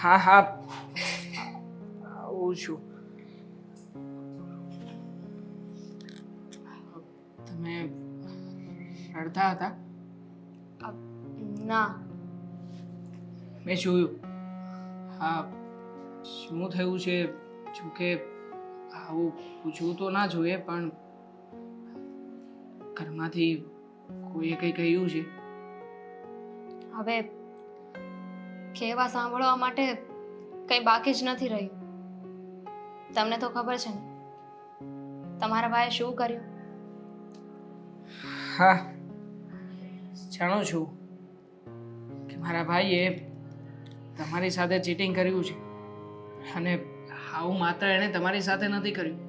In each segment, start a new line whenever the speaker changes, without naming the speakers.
હા હા આવું છું. તમે રડતા હતા?
અ, ના.
મેં જોયું. હા, શું થયું છે? જોકે આવું પૂછવું તો ના જોઈએ, પણ ઘરમાંથી કોઈએ કંઈ કહ્યું છે?
હવે કહેવા સાંભળવા માટે કંઈ બાકી જ નથી રહ્યું. તમને તો ખબર છે ને તમારા ભાઈએ શું કર્યું?
હા, જાણું છું કે મારા ભાઈએ તમારી સાથે ચીટિંગ કર્યું છે, અને આવું માત્ર એણે તમારી સાથે નથી કર્યું.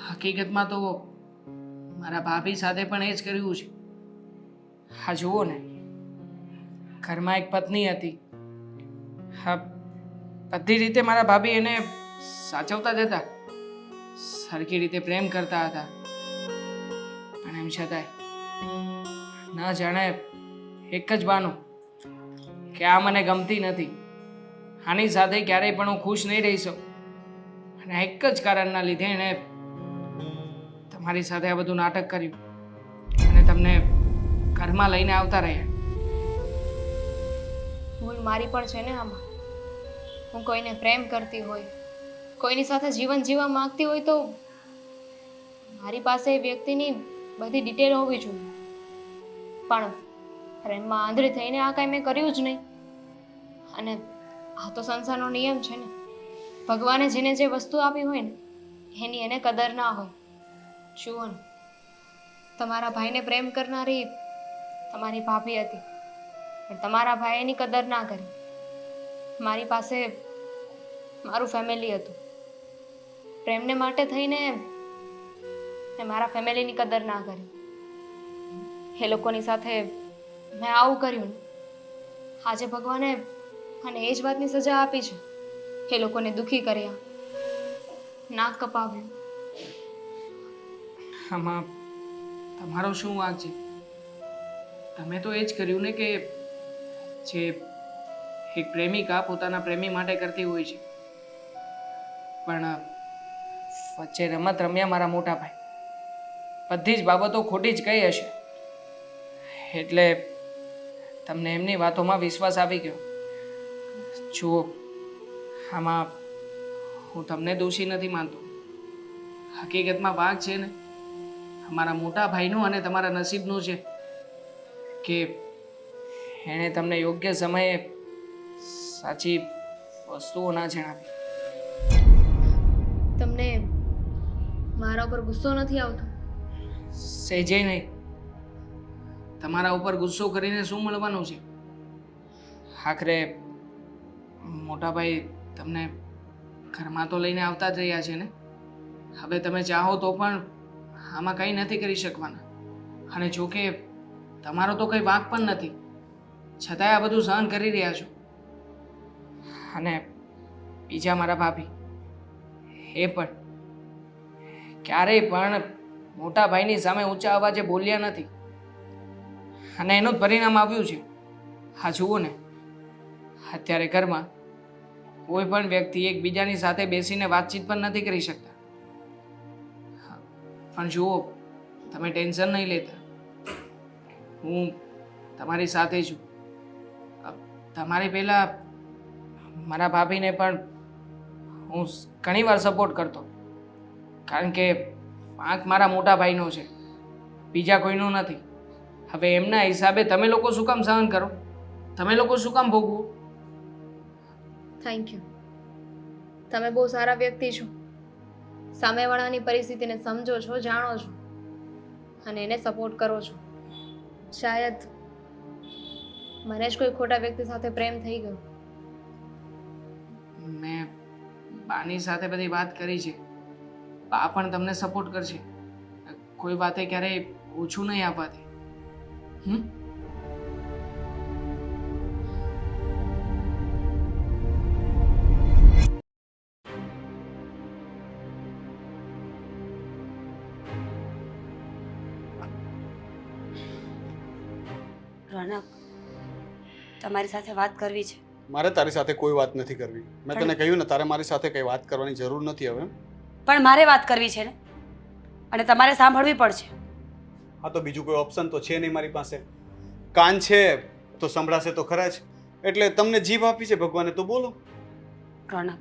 હકીકતમાં તો મારા ભાભી સાથે પણ એ જ કર્યું છે. હા જુઓ ને, ઘરમાં એક પત્ની હતી. હા, બધી રીતે મારા ભાભી એને સાચવતા જ હતા, સરખી રીતે પ્રેમ કરતા હતા, પણ એમ છતાંય ના જાણે એક જ બાનું કે આ મને ગમતી નથી, આની સાથે ક્યારેય પણ હું ખુશ નહીં રહી શકું. અને એક જ કારણના લીધે એણે તમારી સાથે આ બધું નાટક કર્યું અને તમને ઘરમાં લઈને આવતા રહ્યા.
ભૂલ મારી પણ છે ને આમાં. હું કોઈને પ્રેમ કરતી હોય, કોઈની સાથે જીવન જીવવા માંગતી હોય તો મારી પાસે એ વ્યક્તિની બધી ડિટેલ હોવી જોઈએ. પણ પ્રેમમાં આંધળી થઈને આ કાંઈ મેં કર્યું જ નહીં. અને આ તો સંસારનો નિયમ છે ને. ભગવાને જેને જે વસ્તુ આપી હોય ને એની એને કદર ના હોય. જુઓ ને, તમારા ભાઈને પ્રેમ કરનારી તમારી ભાભી હતી, પણ તમારા ભાઈએ એની કદર ના કરી. મારી પાસે મારું ફેમિલી હતું. પ્રેમને માટે થઈને મેં મારા ફેમિલીની કદર ના કરી. એ લોકોની સાથે મેં આવું કર્યું ને આજે ભગવાને મને એ જ વાતની સજા આપી છે. એ લોકોને દુઃખી કર્યા, નાક કપાવ્યું.
આમાં તમારો શું વાંક છે? તમે તો એ જ કર્યું ને કે જે એક પ્રેમિકા પોતાના પ્રેમી માટે કરતી હોય છે. પણ વચ્ચે રમત રમ્યા મારા મોટા ભાઈ. બધી જ બાબતો ખોટી જ કહી હશે, એટલે તમને એમની વાતોમાં વિશ્વાસ આવી ગયો. જુઓ, આમાં હું તમને દોષી નથી માનતો. હકીકતમાં વાંક છે ને અમારા મોટા ભાઈનું અને તમારા નસીબનું છે કે એણે તમને યોગ્ય સમયે સાચી વસ્તુઓ ના જણાવી.
તમને મારા ઉપર ગુસ્સો નથી આવતો?
સહેજે નહીં. તમારા ઉપર ગુસ્સો કરીને શું મળવાનું છે? આખરે મોટાભાઈ તમને ઘરમાં તો લઈને આવતા જ રહ્યા છે ને. હવે તમે ચાહો તો પણ આમાં કંઈ નથી કરી શકવાના. અને જો કે તમારો તો કંઈ વાંક પણ નથી, છતાંય આ બધું સહન કરી રહ્યા છો. અને બીજા મારા ભાભી, એ પણ ક્યારેય પણ મોટા ભાઈની સામે ઊંચા અવાજે બોલ્યા નથી, અને એનું જ પરિણામ આવ્યું છે. હા જુઓ ને, અત્યારે ઘરમાં કોઈ પણ વ્યક્તિ એકબીજાની સાથે બેસીને વાતચીત પણ નથી કરી શકતા. પણ જુઓ, તમે ટેન્શન નહીં લેતા, હું તમારી સાથે છું. તમારી પહેલાં મારા ભાભીને પણ હું ઘણીવાર સપોર્ટ કરતો, કારણ કે વાંક મારા મોટા ભાઈનો છે, બીજા કોઈનો નથી. હવે એમના હિસાબે તમે લોકો શું કામ સહન કરો? તમે લોકો શું કામ ભોગવો?
Thank you. તમે બહુ સારા વ્યક્તિ છો. સામેવાળાની પરિસ્થિતિને સમજો છો, જાણો છો અને એને સપોર્ટ કરો છો. શાયદ મને જ કોઈ ખોટા વ્યક્તિ સાથે પ્રેમ થઈ ગયો.
મેં બાની સાથે બધી વાત કરી છે. બા પણ તમને સપોર્ટ કરશે. કોઈ વાતે ક્યારેય ઓછું નહીં આપવા દે.
રોનક, તમારી સાથે વાત કરવી છે. મારે તારી સાથે કોઈ વાત નથી કરવી. મેં તને કહ્યું ને, તારે મારી સાથે કઈ વાત કરવાની જરૂર નથી હવે.
પણ મારે વાત કરવી છે ને, અને તમારે સાંભળવી પડશે.
હા, તો બીજું કોઈ ઓપ્શન તો છે નહીં મારી પાસે. કાન છે તો સંભળાશે તો ખરા જ. એટલે તમને જીભ આપી છે ભગવાને, તો બોલો.
રોનક,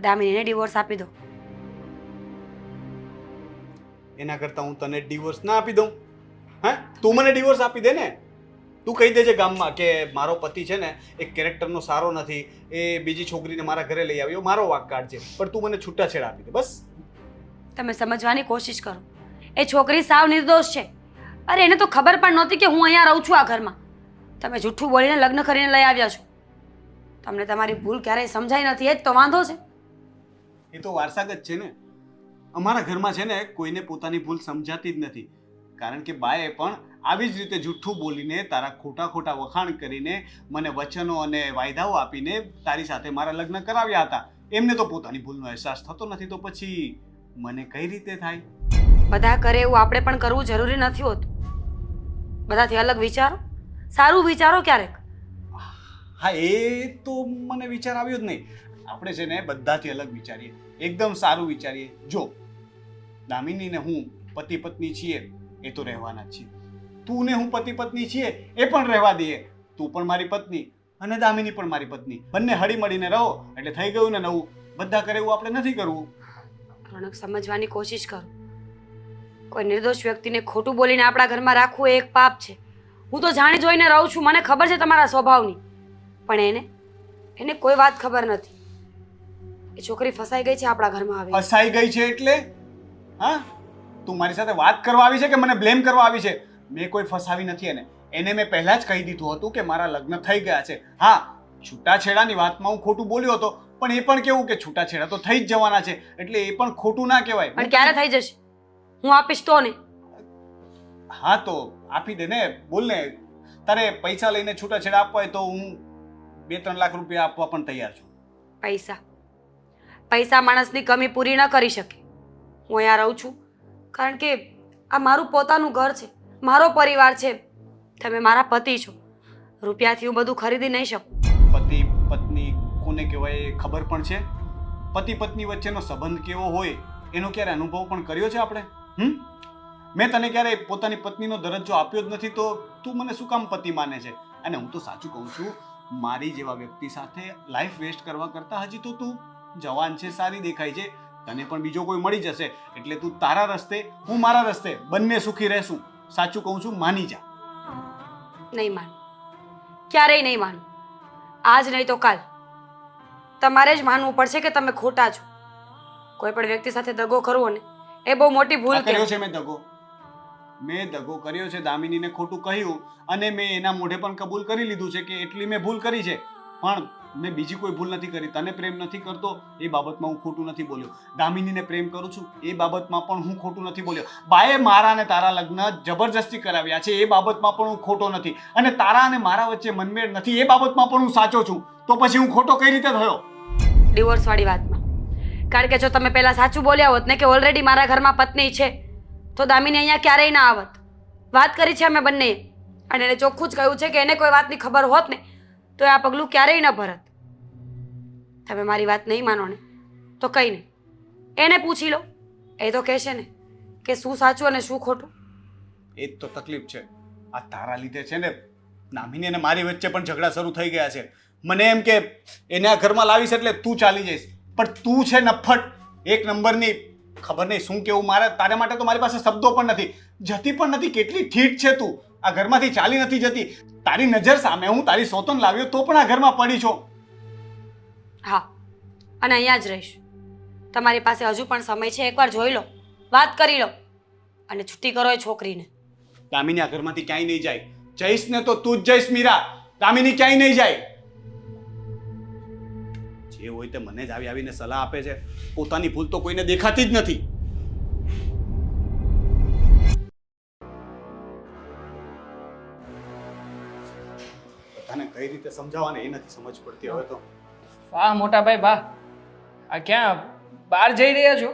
દામિનીને ડિવોર્સ આપી દો.
એના કરતાં હું તને ડિવોર્સ ના આપી દઉં? હા, તું મને ડિવોર્સ આપી દે ને. તું કહી દેજે ગામમાં કે મારો પતિ છે ને એક કેરેક્ટરનો સારો નથી, એ બીજી છોકરીને મારા ઘરે લઈ આવ્યો, મારો વાંક કાઢજે, પણ તું મને છૂટાછેડા આપી દે બસ.
તમે સમજવાની કોશિશ કરો. એ છોકરી સાવ નિર્દોષ છે. અરે એને તો ખબર પણ નહોતી કે હું અહીંયા રહું છું આ ઘરમાં. તમે જૂઠું બોલીને લગ્ન કરીને લઈ આવ્યા છો. તમને તમારી ભૂલ ક્યારેય સમજાઈ નથી, એ જ તો વાંધો છે.
એ તો વારસાગત છે ને. અમારા ઘરમાં છે ને કોઈને પોતાની ભૂલ સમજાતી જ નથી. કારણ કે બાએ પણ આવી જ રીતે જૂઠું બોલીને, તારા ખોટા ખોટા વખાણ કરીને, મને વચનો અને વાયદાઓ આપીને તારી સાથે મારા લગ્ન કરાવ્યા હતા. એમને તો પોતાની ભૂલનો અહેસાસ થતો નથી, તો પછી મને કઈ રીતે થાય?
બધા કરે એવું આપણે પણ કરવું જરૂરી નથી હોતું. બધાથી અલગ વિચારો, સારું વિચારો ક્યારેક.
હા, એ તો મને વિચાર આવ્યો જ નહીં. આપણે છે ને બધાથી અલગ વિચારીએ, એકદમ સારું વિચારીએ. જો દામિની ને હું પતિ પત્ની છીએ, એ તો રહેવાના જ છીએ. તું ને હું પતિ પત્ની છીએ, એ પણ રહેવા દઈએ. તું પણ મારી પત્ની અને દામિની પણ મારી પત્ની, બંને હળી મળીને રહો એટલે થઈ ગયું ને નવું. બધા કરે એવું આપણે નથી કરવું.
રોનક, સમજવાની કોશિશ કરો. કોઈ નિર્દોષ વ્યક્તિને ખોટું બોલીને આપણા ઘરમાં રાખવું એ એક પાપ છે. હું તો જાણી જોઈને રહું છું, મને ખબર છે તમારા સ્વભાવની. પણ એને કોઈ વાત ખબર નથી. એ છોકરી ફસાઈ ગઈ છે આપણા ઘરમાં. આવે
ફસાઈ ગઈ છે એટલે? હા, તું મારી સાથે વાત કરવા આવી છે કે મને બ્લેમ કરવા આવી છે? મેં કોઈ ફસાવી નથી. એને મેં પહેલા જ કહી દીધું હતું કે મારા લગ્ન થઈ ગયા છે. હા, છૂટાછેડાની વાતમાં હું ખોટું બોલ્યો હતો, પણ એ પણ કેવું કે છૂટાછેડા તો થઈ જ જવાના છે, એટલે એ પણ ખોટું ના કહેવાય.
પણ ક્યારે થઈ જશે? હું આપીશ તો ને?
હા, તો આપી દે ને. બોલ ને. તારે પૈસા લઈને છૂટાછેડા આપવા હોય તો હું 2-3 લાખ રૂપિયા આપવા પણ તૈયાર છું.
પૈસા માણસની કમી પૂરી ન કરી શકે. હું અહીંયા રહું છું કારણ કે આ મારું પોતાનું ઘર છે, મારો પરિવાર છે. તમે મારા પતિ છો. રૂપિયાથી હું બધું ખરીદી નહીં શકું.
પતિ પત્ની કોને કહેવાય એ ખબર પણ છે? પતિ પત્ની વચ્ચેનો સંબંધ કેવો હોય એનો ક્યારે અનુભવ પણ કર્યો છે આપણે? મેં તને ક્યારે પોતાની પત્નીનો દરજ્જો આપ્યો જ નથી, તો તું મને શું કામ પતિ માને છે? અને હું તો સાચું કહું છું, મારી જેવા વ્યક્તિ સાથે લાઈફ વેસ્ટ કરવા કરતાં હજી તો તું જવાન છે, સારી દેખાય છે, તને પણ બીજો કોઈ મળી જશે, એટલે તું તારા રસ્તે, હું મારા રસ્તે, બંને સુખી રહેશું. સાચું કહું છું, માની જા.
નહીં માનું, ક્યારેય નહીં માનું. આજ નહીં તો કાલ તમારે જ માનવું પડશે કે તમે ખોટા છો. કોઈ પણ વ્યક્તિ સાથે દગો કરવો ને એ બહુ મોટી ભૂલ
કર્યો છે. મેં દગો કર્યો છે. દામિનીને ખોટું કહ્યું અને મેં એના મોઢે પણ કબૂલ કરી લીધું છે કે એટલી મેં ભૂલ કરી છે, પણ મેં બીજી કોઈ ભૂલ નથી કરી. તને પ્રેમ નથી કરતો એ બાબતમાં હું ખોટું નથી બોલ્યો. દામિનીને પ્રેમ કરું છું એ બાબતમાં પણ હું ખોટું નથી બોલ્યો. બાએ મારા અને તારા લગ્ન જબરજસ્તી કરાવ્યા છે એ બાબતમાં પણ હું ખોટો નથી. અને તારા અને મારા વચ્ચે મનમેળ નથી એ બાબતમાં પણ હું સાચો છું. તો પછી હું ખોટો કઈ રીતે થયો?
ડિવોર્સ વાળી વાતમાં. કારણ કે જો તમે પહેલા સાચું બોલ્યા હોત ને કે ઓલરેડી મારા ઘરમાં પત્ની છે, તો દામિની અહીંયા ક્યારેય ના આવત. વાત કરી છે અમે બંને, અને એને ચોખ્ખું જ કહ્યું છે કે એને કોઈ વાતની ખબર હોત ને તો આ પગલું ક્યારેય ન ભરત. તમે મારી વાત નહીં માનો ને તો કંઈ નહીં, એને પૂછી લો. એ તો કહેશે ને કે શું સાચું અને શું ખોટું.
એ જ તો તકલીફ છે. આ તારા લીધે છે ને દામિની અને મારી વચ્ચે પણ ઝઘડા શરૂ થઈ ગયા છે. મને એમ કે એને આ ઘરમાં લાવીશ એટલે તું ચાલી જઈશ, પણ તું છે નફ્ફટ, એક નંબરની. ખબર નહીં શું કેવું. તારા માટે તો મારી પાસે શબ્દો પણ નથી. જતી પણ નથી. કેટલી ઠીક છે તું. આ ઘરમાંથી ચાલી નથી જતી. તારી નજર સામે હું તારી સોતન લાવ્યો તો પણ આ ઘરમાં પડી છો.
હા, અને અહીંયા જ રહીશ. તમારી પાસે હજુ પણ સમય છે, એકવાર જોઈ લો, વાત કરી લો અને છૂટી કરો એ છોકરીને.
દામિની આ ઘરમાંથી ક્યાંય નહીં જાય. જઈશ ને તો તું જ જઈશ મીરા. દામિની ક્યાંય નહીં જાય. જે હોય તે મને જ આવીને સલાહ આપે છે. પોતાની ભૂલ તો કોઈને દેખાતી જ નથી. બધાને કઈ રીતે સમજાવવાને એ નથી સમજ પડતી હવે તો.
વાહ મોટા ભાઈ વાહ, આ ક્યાં બહાર જઈ રહ્યા છો?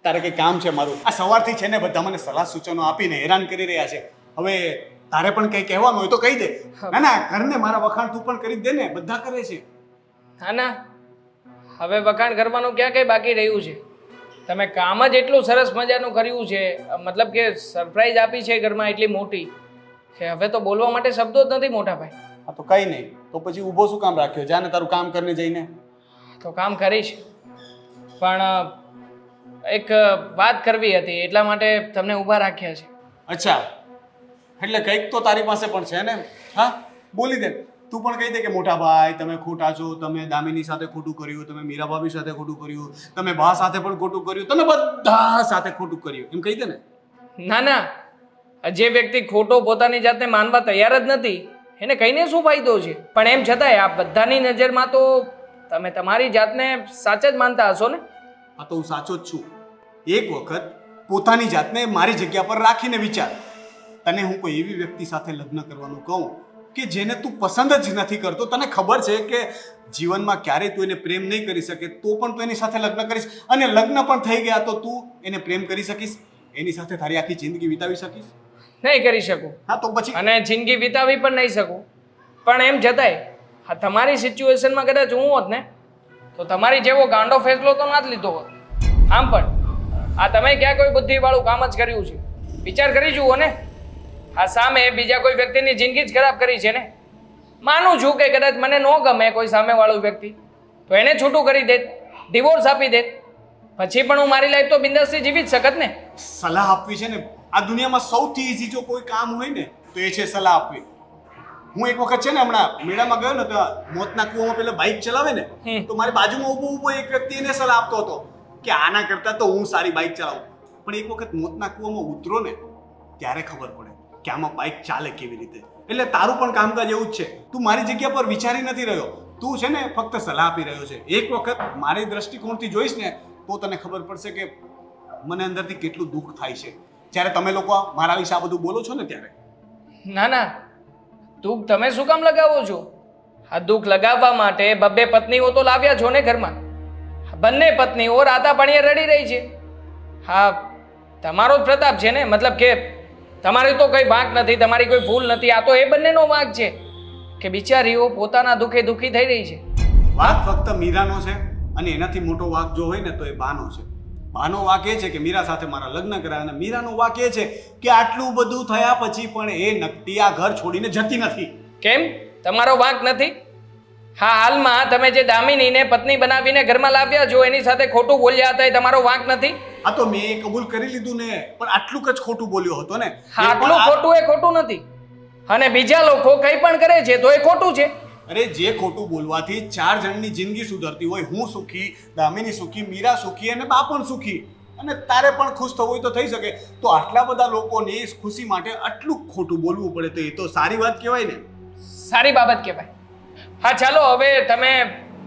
તારે કઈ કામ છે મારું? આ સવારથી છે ને બધા મને સલાહ સૂચનો આપીને હેરાન કરી રહ્યા છે. હવે તારે પણ કંઈ કહેવાનું હોય તો કહી દે. ના ના, ઘરને મારા વખાણ તું પણ કરી જ દે ને, બધા કરે છે.
હા ના, હવે વખાણ કરવાનું ક્યાં કંઈ બાકી રહ્યું છે? તમે કામ જ એટલું સરસ મજાનું કર્યું છે, મતલબ કે સરપ્રાઈઝ આપી છે ઘરમાં એટલી મોટી કે હવે તો બોલવા માટે શબ્દો જ નથી મોટા ભાઈ.
હા તો કંઈ નહીં, તો પછી ઊભો શું કામ રાખ્યો? જા ને તારું કામ કરીને જઈને.
તો કામ કરીશ, પણ એક વાત કરવી હતી એટલા માટે તમને ઊભા રાખ્યા છે.
અચ્છા, એટલે કંઈક તો તારી પાસે પણ છે ને? હા, બોલી દે. તું પણ કહી દે કે મોટા ભાઈ તમે ખોટા છો, તમે દામિની સાથે ખોટું કર્યું, તમે મીરા ભાભી સાથે ખોટું કર્યું, તમે બા સાથે પણ ખોટું કર્યું, તમે બધા સાથે ખોટું કર્યું, એમ કહી દે ને.
ના ના, જે વ્યક્તિ ખોટો પોતાની જાતને માનવા તૈયાર જ નથી એને કહીને શું ફાયદો છે? પણ એમ છતાંય આ બધાની નજરમાં તો તમે તમારી જાતને સાચા જ માનતા હશો ને?
હા તો હું સાચો જ છું. એક વખત પોતાની જાતને મારી જગ્યા પર રાખીને વિચાર. તને હું કોઈ એવી વ્યક્તિ સાથે લગ્ન કરવાનું કહું કે જેને તું પસંદ જ નથી કરતો, તને ખબર છે કે જીવનમાં ક્યારેય તું એને પ્રેમ નહીં કરી શકે, તો પણ તું એની સાથે લગ્ન કરીશ, અને લગ્ન પણ થઈ ગયા તો તું એને પ્રેમ કરી શકીશ, એની સાથે તારી આખી જિંદગી વિતાવી શકીશ?
નહીં કરી શકું.
હા તો પછી
અને જિંદગી વિતાવી પણ નહીં શકું. પણ એમ છતાંય હા તમારી સિચ્યુએશનમાં કદાચ હું હોત ને તો તમારી જેવો ગાંડો ફેસલો તો ના જ લીધો હોત. આમ પણ આ તમે ક્યાં કોઈ બુદ્ધિવાળું કામ જ કર્યું છે? વિચાર કરી જુઓ ને, આ સામે બીજા કોઈ વ્યક્તિની જિંદગી જ ખરાબ કરી છે ને. માનું છું કે કદાચ મને ન ગમે કોઈ સામેવાળું વ્યક્તિ તો એને છૂટું કરી દેત, ડિવોર્સ આપી દેત, પછી પણ હું મારી લાઈફ તો બિંદાસથી જીવી જ શકત ને.
સલાહ આપવી છે ને, આ દુનિયામાં સૌથી ઈઝી જો કોઈ કામ હોય ને તો એ છે સલાહ આપવી. હું એક વખત છે ને હમણાં મેળામાં ગયો ને તો મોતના કૂવામાં પેલા બાઇક ચલાવે ને તો મારી બાજુમાં ઊભો એક વ્યક્તિ એને સલાહ આપતો હતો કે આના કરતાં તો હું સારી બાઇક ચલાવું. પણ એક વખત મોતના કૂવામાં ઉતરો ને ત્યારે ખબર પડે કે આમાં બાઇક ચાલે કેવી રીતે. એટલે તારું પણ કામકાજ એવું જ છે. તું મારી જગ્યા પર વિચારી નથી રહ્યો, તું છે ને ફક્ત સલાહ આપી રહ્યો છે. એક વખત મારી દ્રષ્ટિકોણથી જોઈશ ને તો તને ખબર પડશે કે મને અંદરથી કેટલું દુઃખ થાય છે જ્યારે તમે લોકો મારા વિશે આ બધું બોલો છો ને ત્યારે.
ના ના, દુઃખ તમે શું કામ લગાવો છો? આ દુઃખ લગાવવા માટે બબ્બે પત્નીઓ તો લાવ્યા છો ને ઘરમાં. બંને પત્નીઓ રાતા પાણીએ રડી રહી છે. હા, તમારો જ પ્રતાપ છે ને, મતલબ કે તમારી તો કંઈ વાંક નથી, તમારી કોઈ ભૂલ નથી. આ તો એ બંનેનો વાંક છે કે બિચારીઓ પોતાના દુઃખે દુઃખી થઈ રહી છે.
વાંક ફક્ત મીરાનો છે, અને એનાથી મોટો વાંક જો હોય ને તો એ બાનો છે. બાનો વાંક એ છે કે મીરા સાથે મારા લગ્ન કરાયા, અને મીરાનો વાંક એ છે કે આટલું બધું થયા પછી પણ એ નકટી આ ઘર છોડીને જતી નથી.
કેમ તમારો વાંક નથી? હા, હાલમાં તમે જે દામિનીને પત્ની બનાવીને ઘરમાં લાવ્યા છો એની સાથે ખોટું બોલ્યા હતા એ તમારો વાંક નથી?
આ તો મેં એ કબૂલ કરી લીધું ને, પણ આટલું જ ખોટું બોલ્યો હતો ને.
હા, આટલું ખોટું એ ખોટું નથી, અને બીજા લોકો કંઈ પણ કરે છે તો એ ખોટું છે.
અરે જે ખોટું બોલવાથી 4 જણની જિંદગી સુધરતી હોય, હું સુખી, દામિની સુખી, મીરા સુખી અને બા પણ સુખી, અને તારે પણ ખુશ થવું હોય તો થઈ શકે, તો આટલા બધા લોકોની ખુશી માટે આટલું ખોટું બોલવું પડે તો એ તો સારી વાત કહેવાય ને.
સારી બાબત કહેવાય. હા ચાલો, હવે તમે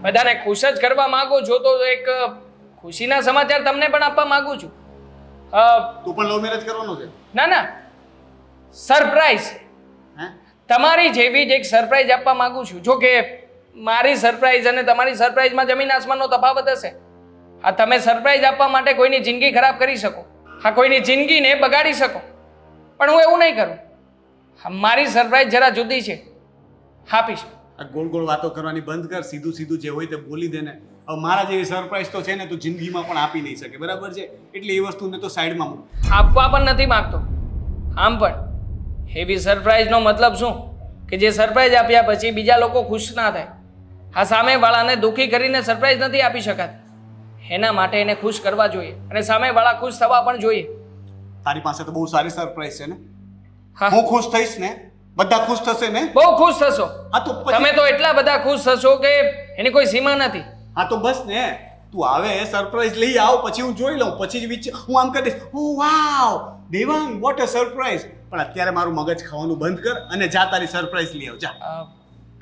બધાને ખુશ જ કરવા માંગો છો તો એક ખુશીના સમાચાર તમને પણ આપવા માંગુ છું.
તું પણ લવ મેરેજ કરવાનો છે?
ના ના, સરપ્રાઈઝ,
હે?
તમારી જેવી જ એક સરપ્રાઈઝ આપવા માંગુ છું. જો કે મારી સરપ્રાઈઝ અને તમારી સરપ્રાઈઝમાં જમીન આસમાનનો તફાવત હશે. હા, તમે સરપ્રાઈઝ આપવા માટે કોઈની જિંદગી ખરાબ કરી શકો, હા કોઈની જિંદગીને બગાડી શકો, પણ હું એવું નહીં કરું. હા, મારી સરપ્રાઈઝ જરા જુદી છે, આપીશ.
આ ગોળ ગોળ વાતો કરવાની બંધ કર, સીધું સીધું જે હોય તે બોલી દે ને. હવે મારા જેવી સરપ્રાઈઝ તો છે ને તું જિંદગીમાં પણ આપી નહીં શકે, બરાબર છે? એટલે એ વસ્તુને તો સાઈડમાં મૂક.
આપવા પણ નથી માંગતો. આમ પણ એવી સરપ્રાઈઝનો મતલબ શું કે જે સરપ્રાઈઝ આપ્યા પછી બીજા લોકો ખુશ ના થાય. આ સામેવાળાને દુઃખી કરીને સરપ્રાઈઝ નથી આપી શકાતી. એના માટે એને ખુશ કરવા જોઈએ, અને સામેવાળા ખુશ થવા પણ જોઈએ.
તારી પાસે તો બહુ સારી સરપ્રાઈઝ છે ને.
હા,
હું ખુશ થઈશ ને, બધા ખુશ થશે ને.
બહુ ખુશ થશો.
હા તો પછી
તમે તો એટલા બધા ખુશ થશો કે એની કોઈ સીમા નથી.
હા તો બસ ને, તું આવે સરપ્રાઈઝ લઈ આવ, પછી હું જોઈ લઉં, પછી જ વિચાર હું આમ કરીશ, ઓ વાવ દેવાંગ વોટ અ સરપ્રાઈઝ. પણ અત્યારે મારું મગજ ખાવાનું બંધ કર અને જા તારી સરપ્રાઈઝ લઈ આવ, જા.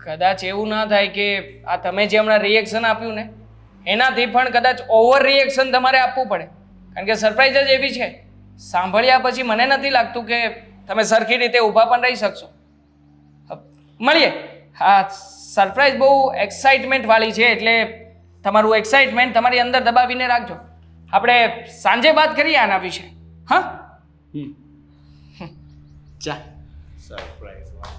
કદાચ એવું ના થાય કે આ તમે જે હમણાં રિએક્શન આપ્યું ને એનાથી પણ કદાચ ઓવર રિએક્શન તમારે આપવું પડે, કારણ કે સરપ્રાઈઝ જ એવી છે, સાંભળ્યા પછી મને નથી લાગતું કે તમે સરખી રીતે ઊભા પણ રહી શકશો. મળીએ. હા, સરપ્રાઈઝ બહુ એક્સાઇટમેન્ટ વાળી છે, એટલે તમારું એક્સાઇટમેન્ટ તમારી અંદર દબાવીને રાખજો. આપણે સાંજે વાત કરીએ આના વિશે. હા,
જા.
સરપ્રાઈઝમાં